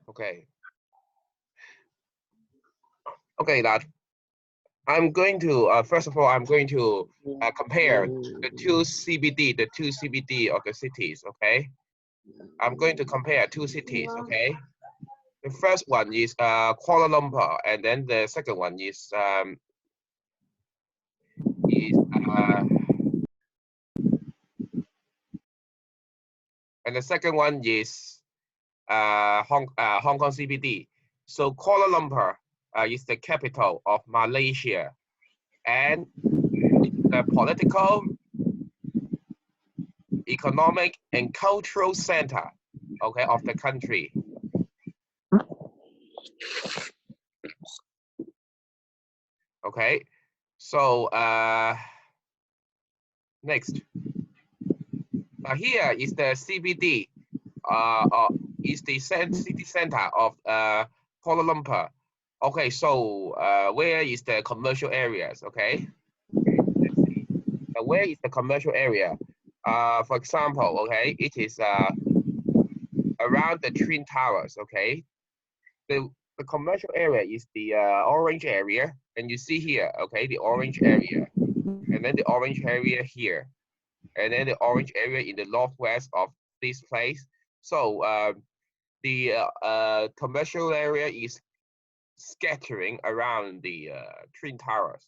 Okay. Okay, that I'm going to first of all I'm going to compare the two CBD of the cities. Okay, I'm going to compare two cities. Okay, the first one is Kuala Lumpur, and then the second one is is uh, and the second one is Hong Kong CBD. So Kuala Lumpur is the capital of Malaysia, and the political, economic, and cultural center, okay, of the country. Okay, so next, here is the CBD, is the city center of Kuala Lumpur. Okay, so where is the commercial areas? Okay, let's see. Where is the commercial area? For example, okay, it is around the Twin Towers. Okay, the commercial area is the orange area, and you see here, okay, the orange area, and then the orange area here, and then the orange area in the northwest of this place. So the commercial area is scattering around the Twin Towers.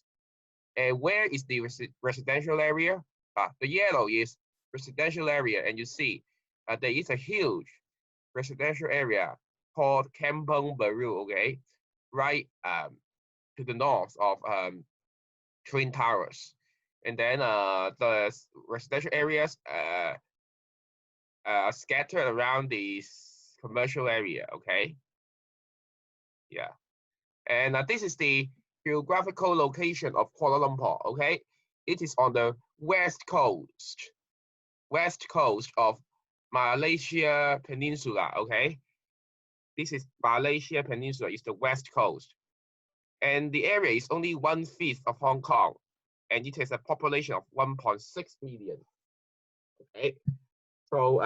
And where is the residential area? The yellow is residential area, and you see there is a huge residential area called Kampong Baru, okay, right to the north of Twin Towers. And then the residential areas are scattered around the commercial area, okay? Yeah. And this is the geographical location of Kuala Lumpur, okay? It is on the west coast of Malaysia Peninsula, okay? This is Malaysia Peninsula, is the west coast. And the area is only 1/5 of Hong Kong, and it has a population of 1.6 million. Okay, so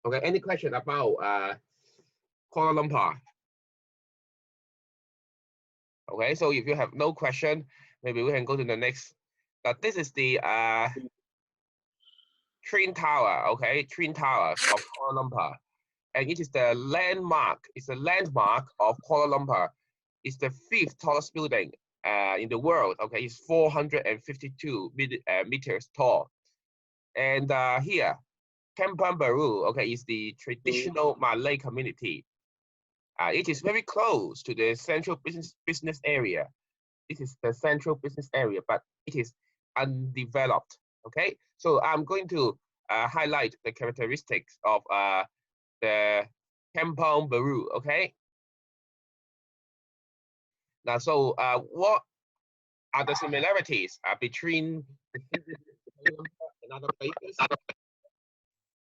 okay, any question about Kuala Lumpur? Okay, so if you have no question, maybe we can go to the next. This is the Twin Tower, okay, Twin Towers of Kuala Lumpur, and it is the landmark. It's a landmark of Kuala Lumpur. It's the 5th tallest building in the world. Okay, it's 452 meters tall. And here, Kampong Baru, okay, is the traditional Malay community. It is very close to the central business area. This is the central business area, but it is undeveloped. Okay, so I'm going to highlight the characteristics of the Kampong Baru. Okay. Now, so what are the similarities between and other places?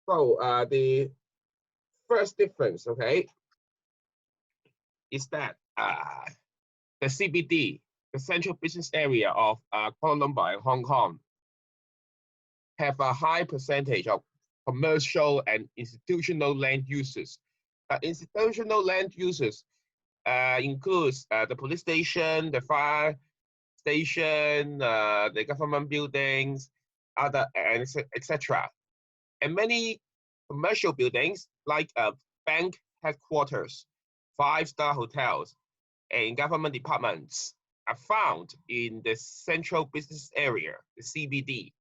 So the first difference, okay, is that the CBD, the central business area of Kuala Lumpur and Hong Kong, have a high percentage of commercial and institutional land uses. Institutional land uses includes the police station, the fire station, the government buildings, other, and etc. And many commercial buildings like bank headquarters, 5-star hotels, and government departments are found in the central business area, the CBD.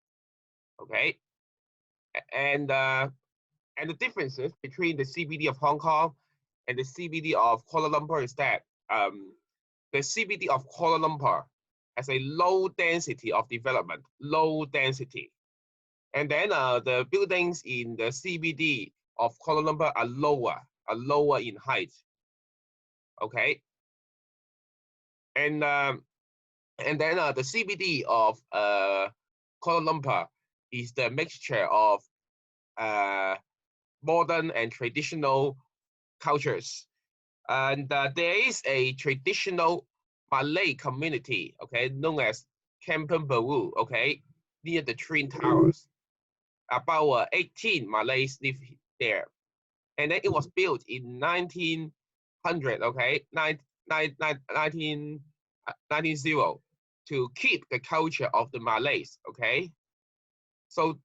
Okay, and the differences between the CBD of Hong Kong and the CBD of Kuala Lumpur is that the CBD of Kuala Lumpur has a low density of development, low density. And then the buildings in the CBD of Kuala Lumpur are lower in height. Okay. And then the CBD of Kuala Lumpur is the mixture of modern and traditional cultures. And there is a traditional Malay community, okay, known as Kampong Baru, okay, near the Twin Towers. About 18 Malays live there. and then it was built in 1900, okay, 1900, to keep the culture of the Malays, okay. So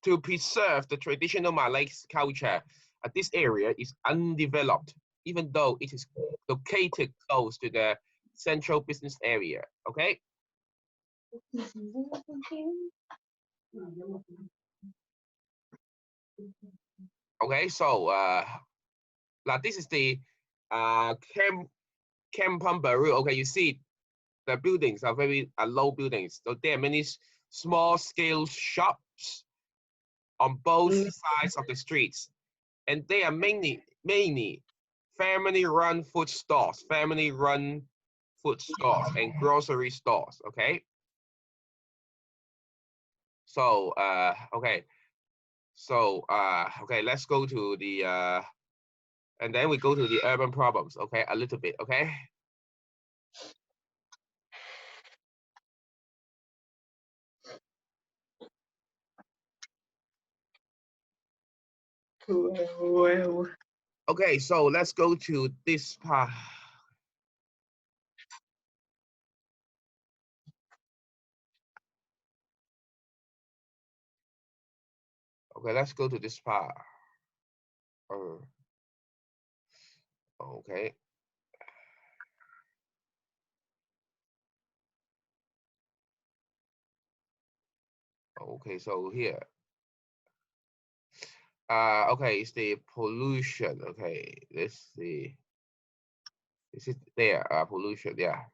to preserve the traditional Malay culture, this area is undeveloped, even though it is located close to the central business area, okay. Okay, so now this is the Kampong Baru. Okay, you see the buildings are very low buildings. So there are many small scale shops on both sides of the streets, and they are mainly family-run food stores, and grocery stores. Okay. So okay. So okay, let's go to the and then we go to the urban problems. Okay, a little bit. Okay. Okay, so let's go to this part. Okay, let's go to this part. Okay. Okay, so here. Okay, it's the pollution. Okay, let's see. This is there, pollution, yeah.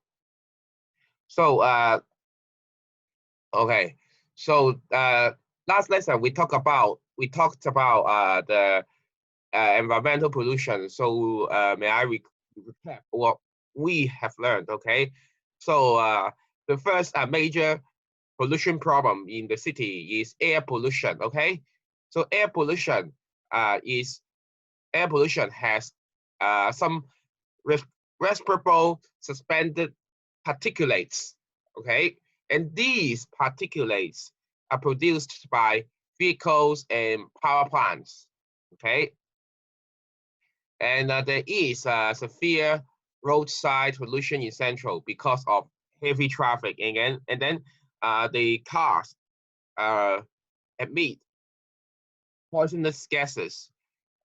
So okay. So last lesson we talked about the environmental pollution. So may I recap what we have learned? Okay. So the first major pollution problem in the city is air pollution. Okay. So air pollution has some respirable suspended particulates. Okay. And these particulates are produced by vehicles and power plants. Okay. And there is severe roadside pollution in Central because of heavy traffic. And then the cars emit poisonous gases.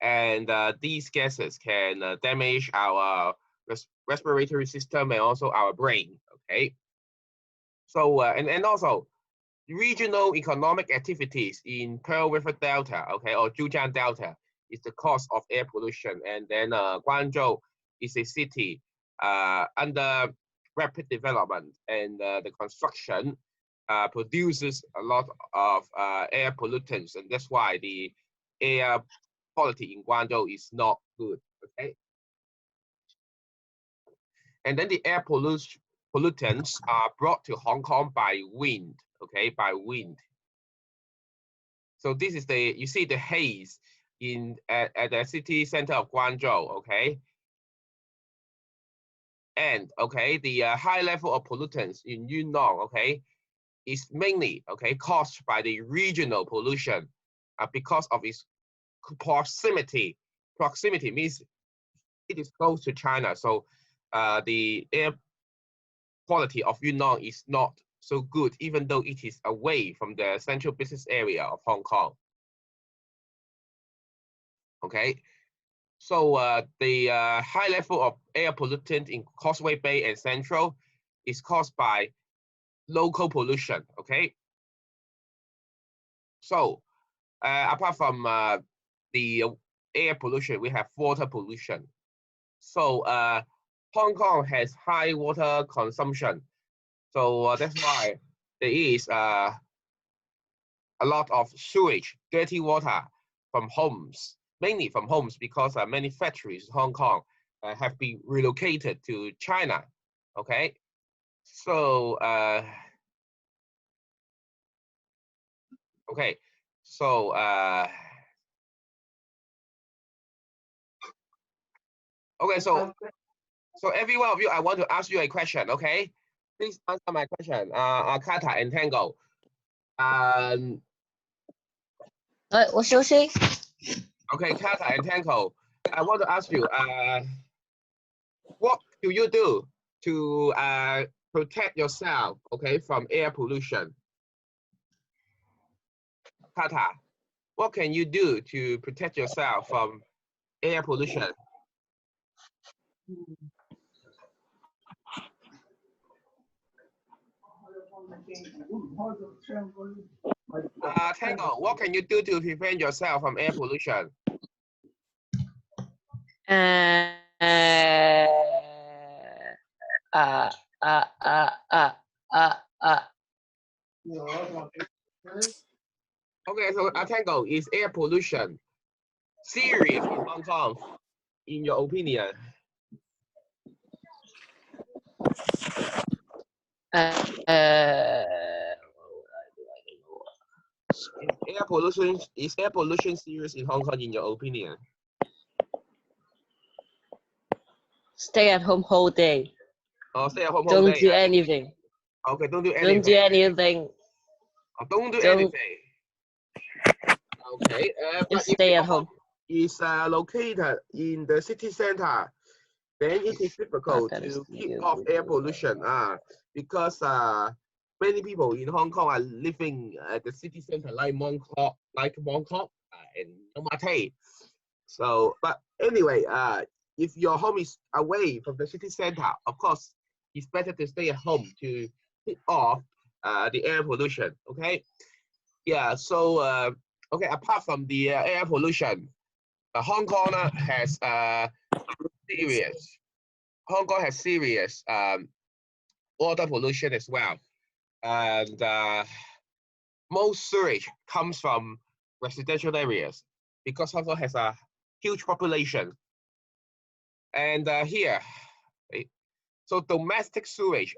And these gases can damage our respiratory system and also our brain. Okay. So, and also regional economic activities in Pearl River Delta, okay, or Zhujiang Delta, is the cause of air pollution. And then Guangzhou is a city under rapid development, and the construction produces a lot of air pollutants, and that's why the air quality in Guangzhou is not good. Okay. And then the air pollutants are brought to Hong Kong by wind. Okay, by wind. So this is you see the haze at the city center of Guangzhou, okay? And okay, the high level of pollutants in Yunnan, okay, is mainly caused by the regional pollution because of its proximity. Proximity means it is close to China, so the air quality of Yunnan is not so good, even though it is away from the central business area of Hong Kong. Okay, so the high level of air pollutant in Causeway Bay and Central is caused by local pollution. Okay, so apart from the air pollution, we have water pollution. So Hong Kong has high water consumption, so that's why there is a lot of sewage, dirty water from homes, mainly from homes, because many factories in Hong Kong have been relocated to China. Okay, so okay, so okay, so every one of you, I want to ask you a question. Okay, please answer my question. Kata and Tango. 我休息。Okay, Kata and Tanko, I want to ask you, what do you do to protect yourself, okay, from air pollution? Kata, what can you do to protect yourself from air pollution? Tango, what can you do to prevent yourself from air pollution? Uh, uh, uh, uh, uh, uh. Okay, so Tango, is air pollution serious in Hong Kong, in your opinion? Is air pollution serious in Hong Kong, in your opinion? Stay at home whole day. Oh, stay at home whole Don't day. do anything. Okay, don't do Don't do anything. anything. Oh, don't do Don't anything. Okay, but just if stay your at home home. is located in the city center, then it is difficult That is to keep off air pollution. Because many people in Hong Kong are living at the city center, like Mongkok, and Yomate. So, but anyway, if your home is away from the city center, of course, it's better to stay at home to keep off the air pollution. Okay. Yeah. So, okay. Apart from the air pollution, Hong Kong has serious. Hong Kong has serious water pollution as well, and most sewage comes from residential areas because Hong Kong has a huge population. And here, eh, so domestic sewage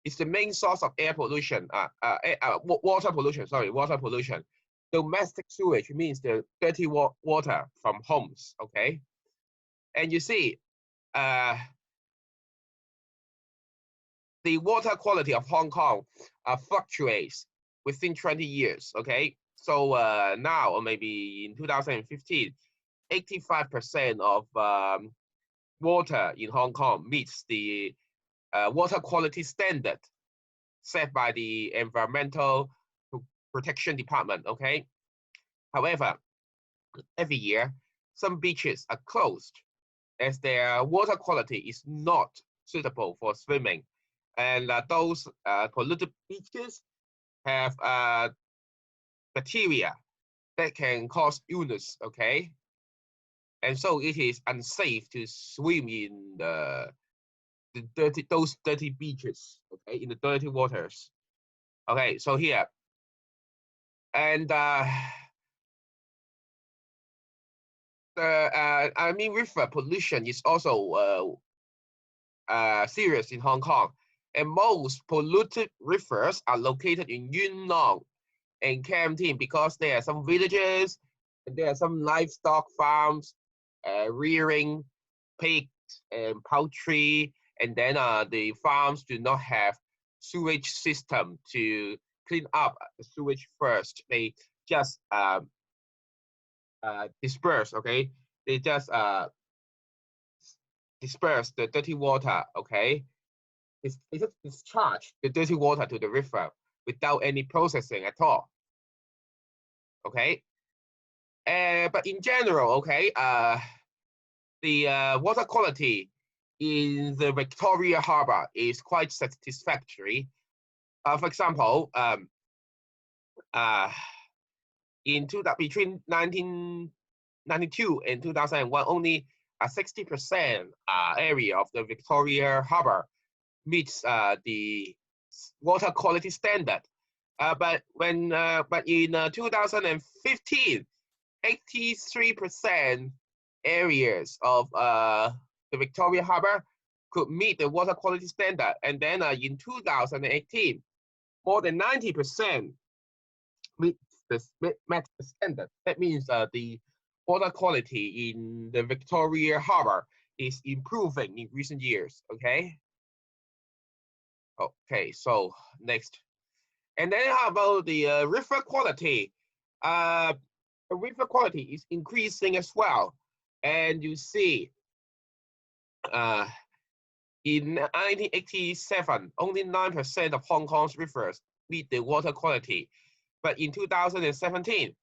is the main source of air pollution, water pollution, sorry, water pollution. Domestic sewage means the dirty water from homes, okay? And you see, uh, the water quality of Hong Kong fluctuates within 20 years, okay? So now, or maybe in 2015, 85% of water in Hong Kong meets the water quality standard set by the Environmental Protection Department, okay? However, every year, some beaches are closed as their water quality is not suitable for swimming. And those polluted beaches have bacteria that can cause illness, okay? And so it is unsafe to swim in those dirty beaches, okay, in the dirty waters. Okay, so here, and river pollution is also serious in Hong Kong, and most polluted rivers are located in Yuen Long and Kam Tin because there are some villages, and there are some livestock farms rearing pigs and poultry, and then the farms do not have sewage system to clean up the sewage first. They just disperse, okay? They just disperse the dirty water, okay? They just discharge the dirty water to the river without any processing at all, okay? But in general, okay, the water quality in the Victoria Harbour is quite satisfactory. For example, between 1992 and 2001, only 60% area of the Victoria Harbour meets the water quality standard. But in 2015, 83% areas of the Victoria Harbour could meet the water quality standard. And then in 2018, more than 90% met the standard. That means the water quality in the Victoria Harbour is improving in recent years, okay? Okay, so next. And then how about the river quality? the river quality is increasing as well. And you see, in 1987, only 9% of Hong Kong's rivers meet the water quality. But in 2017,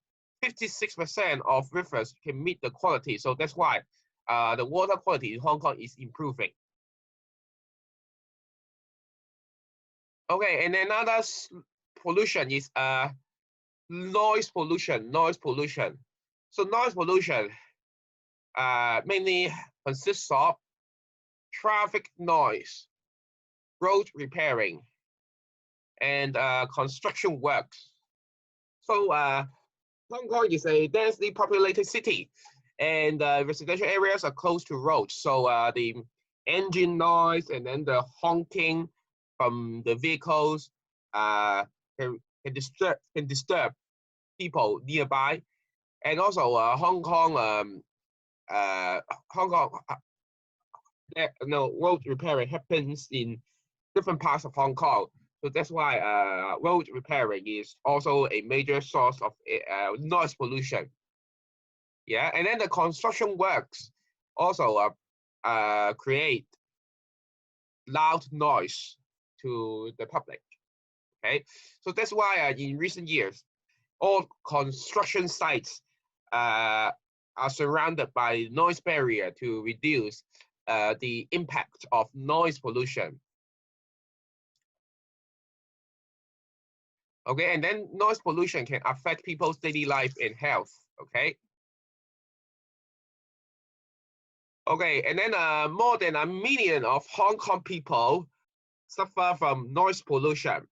56% of rivers can meet the quality. So that's why the water quality in Hong Kong is improving. Okay, and another pollution is noise pollution. So noise pollution mainly consists of traffic noise, road repairing, and construction works. So Hong Kong is a densely populated city, and residential areas are close to roads. So the engine noise and then the honking from the vehicles can disturb people nearby. And also Hong Kong road repairing happens in different parts of Hong Kong. So that's why road repairing is also a major source of noise pollution. Yeah, and then the construction works also create loud noise to the public. Okay, so that's why in recent years, all construction sites are surrounded by noise barrier to reduce the impact of noise pollution. Okay, and then noise pollution can affect people's daily life and health. Okay. Okay, and then more than 1 million of Hong Kong people suffer from noise pollution.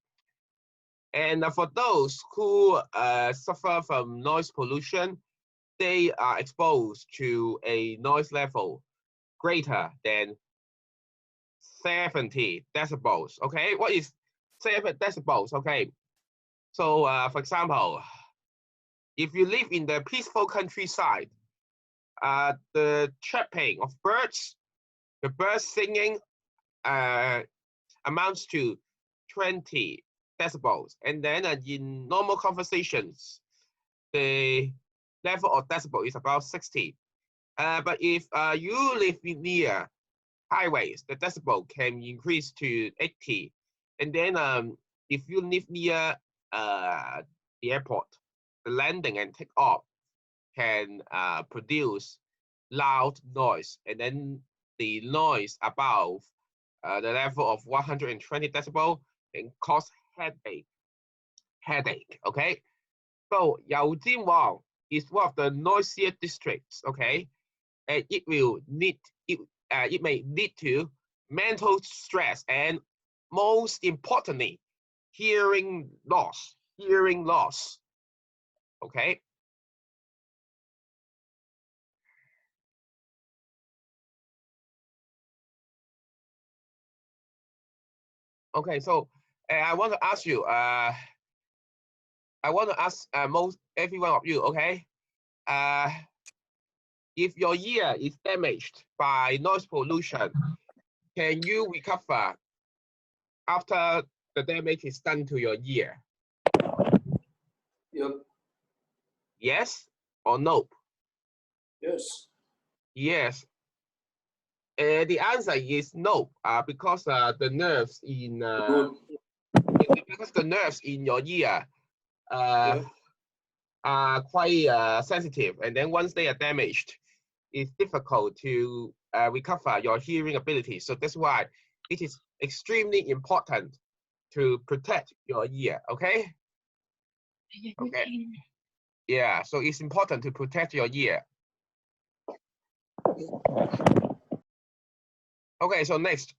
And for those who suffer from noise pollution, they are exposed to a noise level greater than 70 decibels. Okay, what is 7 decibels? Okay, so for example, if you live in the peaceful countryside, the chirping of birds, the birds singing amounts to 20 decibels. And then in normal conversations, the level of decibel is about 60. But if you live near highways, the decibel can increase to 80. And then if you live near the airport, the landing and takeoff can produce loud noise. And then the noise above the level of 120 decibel can cause headache, okay? So Yaojian is one of the noisier districts, okay? And it may lead to mental stress and most importantly, hearing loss, okay? Okay, so I want to ask you, most every one of you, okay? If your ear is damaged by noise pollution, can you recover after the damage is done to your ear? Yep. Yes or no? Yes. Yes. The answer is no, because the nerves in your ear are quite sensitive, and then once they are damaged, it's difficult to recover your hearing ability. So that's why it is extremely important to protect your ear. Okay. Okay. Yeah. So it's important to protect your ear. Okay. So next.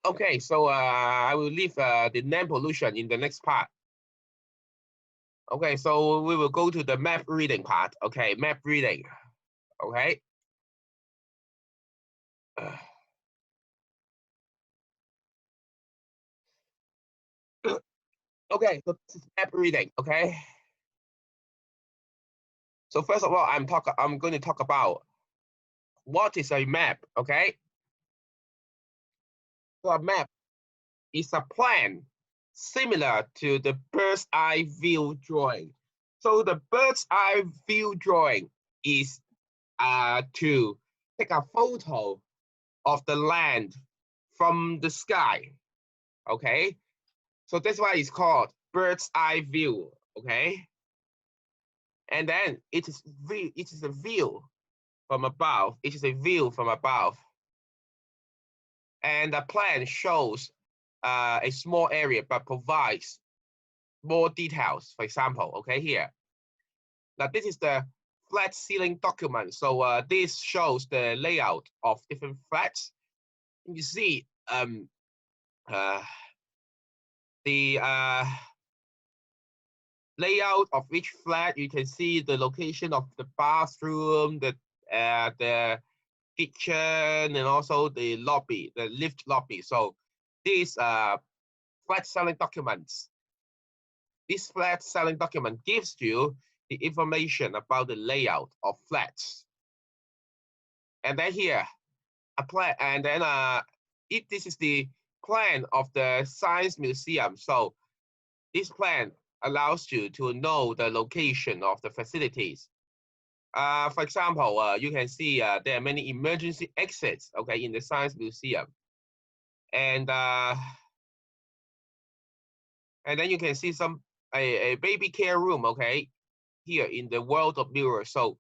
Okay, so I will leave the land pollution in the next part. Okay, so we will go to the map reading part. Okay, map reading. Okay. Okay, so this is map reading. Okay. So first of all, I'm going to talk about what is a map. Okay. So a map is a plan similar to the bird's eye view drawing. So the bird's eye view drawing is to take a photo of the land from the sky. Okay, so that's why it's called bird's eye view. Okay, and then it is a view from above. It is a view from above, and the plan shows a small area but provides more details. For example, okay, here. Now this is the flat ceiling document. So this shows the layout of different flats. You see the layout of each flat. You can see the location of the bathroom, the kitchen, and also the lobby, the lift lobby. So these flat selling documents. This flat selling document gives you the information about the layout of flats. And then here, a plan, and then if this is the plan of the Science Museum. So this plan allows you to know the location of the facilities. For example, you can see there are many emergency exits, okay, in the Science Museum. And then you can see a baby care room, okay, here in the world of mirrors. So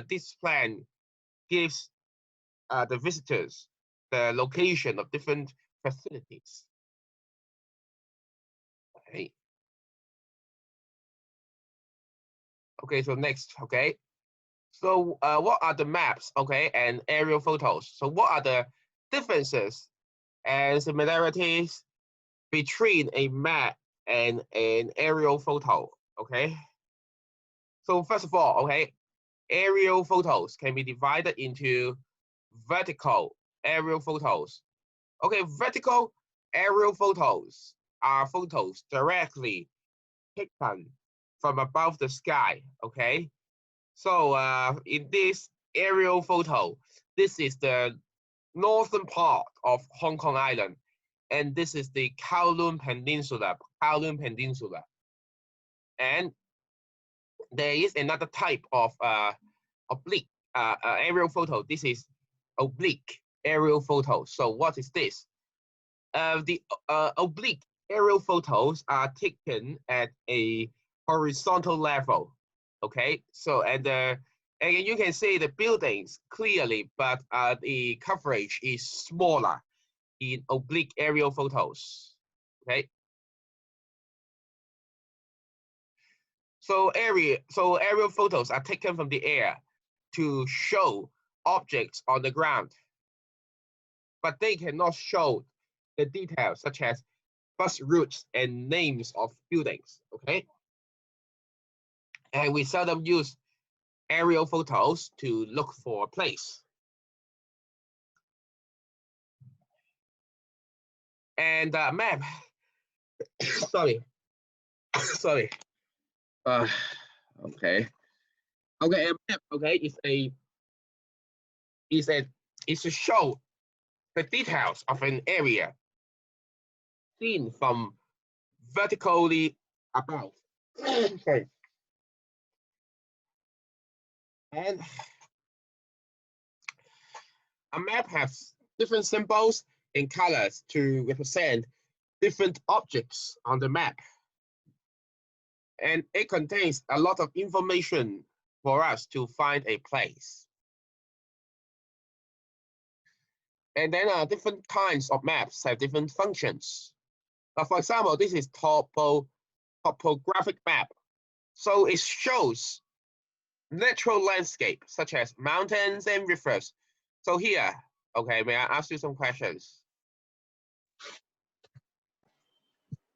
this plan gives the visitors the location of different facilities. Okay. Okay, so next, okay. So what are the maps, okay, and aerial photos? So what are the differences and similarities between a map and an aerial photo, okay? So first of all, okay, aerial photos can be divided into vertical aerial photos. Okay, vertical aerial photos are photos directly taken from above the sky, okay? So in this aerial photo, this is the northern part of Hong Kong Island, and this is the Kowloon Peninsula. And there is another type of oblique aerial photo. This is oblique aerial photo. So what is this? The oblique aerial photos are taken at a horizontal level. Okay, so and you can see the buildings clearly, but the coverage is smaller in oblique aerial photos. Okay. So aerial photos are taken from the air to show objects on the ground, but they cannot show the details such as bus routes and names of buildings. Okay. And we seldom use aerial photos to look for a place. And map, sorry. Okay. Okay, a map, okay, is to show the details of an area seen from vertically above. Sorry. And a map has different symbols and colors to represent different objects on the map. And it contains a lot of information for us to find a place. And then different kinds of maps have different functions. For example, this is topographic map. So it shows natural landscape such as mountains and rivers. So here, okay, may I ask you some questions?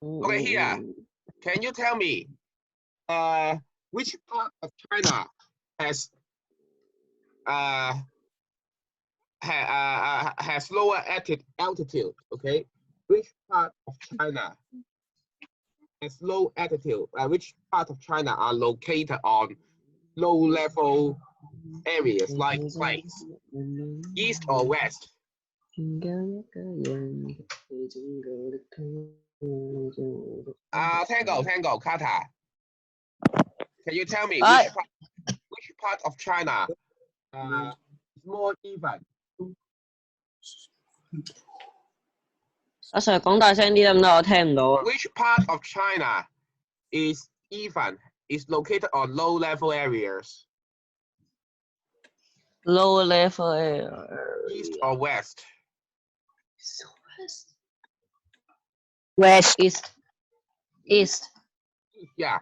Okay, here, can you tell me which part of China has lower altitude? Okay, which part of China has low altitude? Which part of China are located on low level areas like plains, east or west? Tango, Kata. Can you tell me Right. which part of China is more even? 阿 Sir 講大聲啲得唔得？我聽唔到啊。 Which part of China is even? Is located on low-level areas? Low level East or west? West. East. Yeah,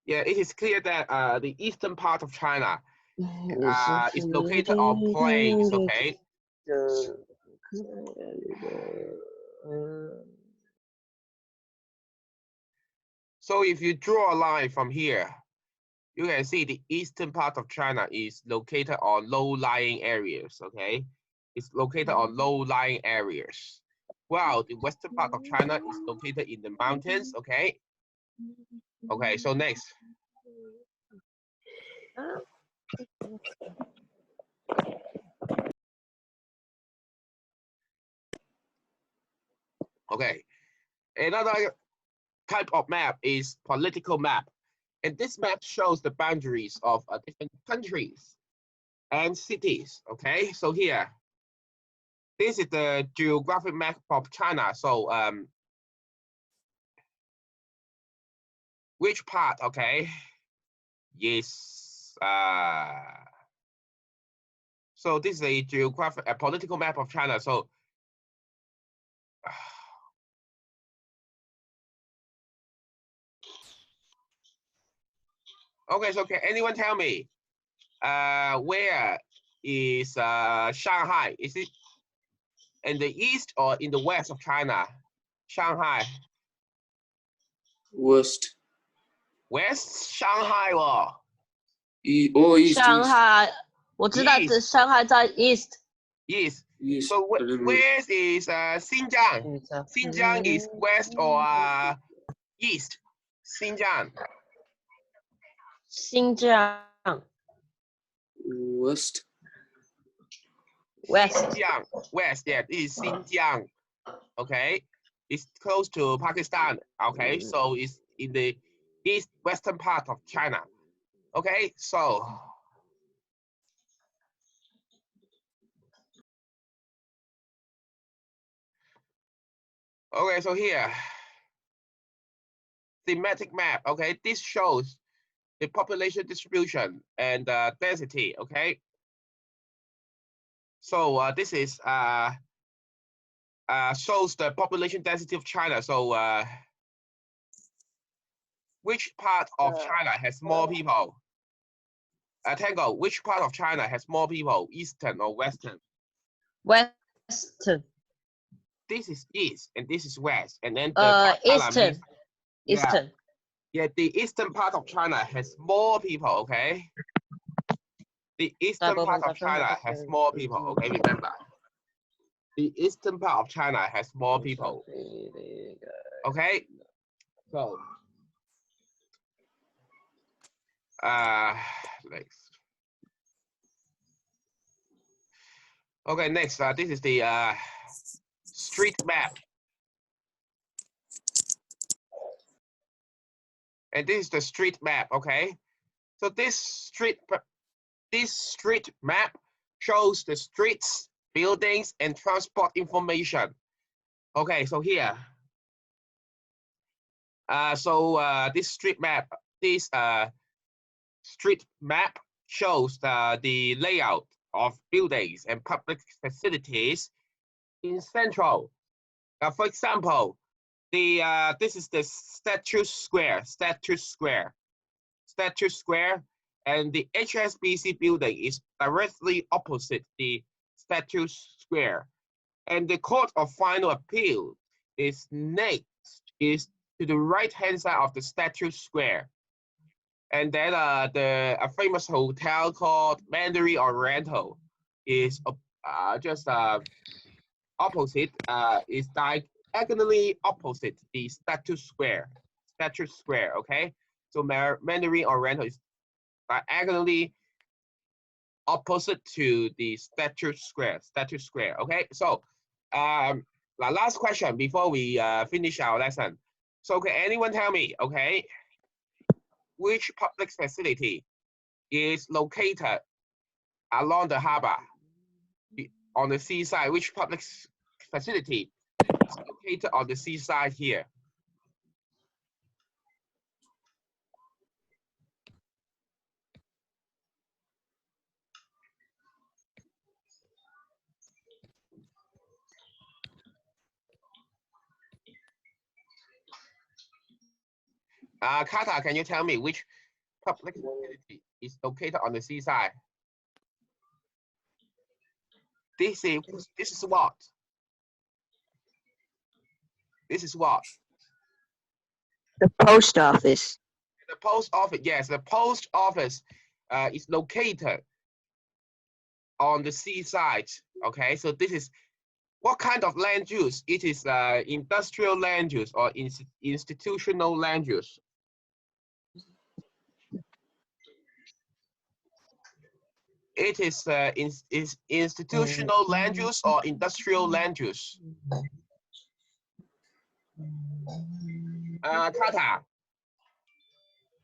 it is clear that the eastern part of China is located on plains, okay? So if you draw a line from here, you can see the eastern part of China is located on low-lying areas, okay? It's located on low-lying areas. While the western part of China is located in the mountains, okay? Okay, so next. Okay, another type of map is political map. And this map shows the boundaries of different countries and cities, okay? So here, this is the geographic map of China. So which part, okay? Yes. So this is a political map of China. So okay, so can anyone tell me where is Shanghai? Is it in the east or in the west of China? Shanghai. West. West Shanghai 哦。East. 上海，我知道这上海在 East. East. East. So west is Xinjiang. Xinjiang is west or east? Xinjiang. 新疆 West. West. Xinjiang. West, yeah, this is Xinjiang. Okay. It's close to Pakistan. Okay, so it's in the east western part of China. Okay, so okay, so here, thematic map. Okay, this shows the population distribution and density. Okay, so this is shows the population density of China. So which part of China has more people? Tango, which part of China has more people, eastern or western? Western. This is east and this is west, and then the Eastern. Yeah. Eastern. Yeah, the eastern part of China has more people. Okay, the eastern part of China has more people. Okay, remember, the eastern part of China has more people. Okay, so next. Okay, next. This is the street map, and this is the street map. Okay, so this street map shows the streets, buildings, and transport information. Okay, so here. This street map shows the layout of buildings and public facilities in Central. For example, this is the Statue Square, and the HSBC building is directly opposite the Statue Square, and the Court of Final Appeal is to the right-hand side of the Statue Square. And then a famous hotel called Mandarin Oriental is just opposite, is diagonally opposite the Statue Square. Okay? So Mandarin Oriental is diagonally opposite to the Statue Square. Okay? So The last question before we finish our lesson. So can anyone tell me, okay, which public facility is located along the harbor on the seaside? Which public facility is located on the seaside here? Kata, can you tell me which public facility is located on the seaside? This is what? This is what? The post office. The post office. Yes, the post office is located on the seaside. Okay, so this is what kind of land use? It is industrial land use or institutional land use. It is institutional land use or industrial land use. Kata,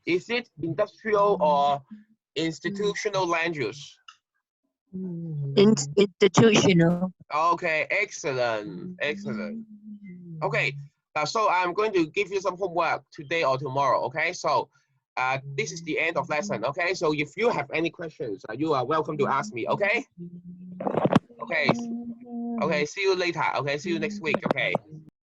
is it industrial or institutional land use? Institutional. Okay, excellent, excellent. Okay, so I'm going to give you some homework today or tomorrow. Okay, so this is the end of lesson. Okay, so if you have any questions, you are welcome to ask me. Okay. Okay. Okay. See you later. Okay. See you next week. Okay.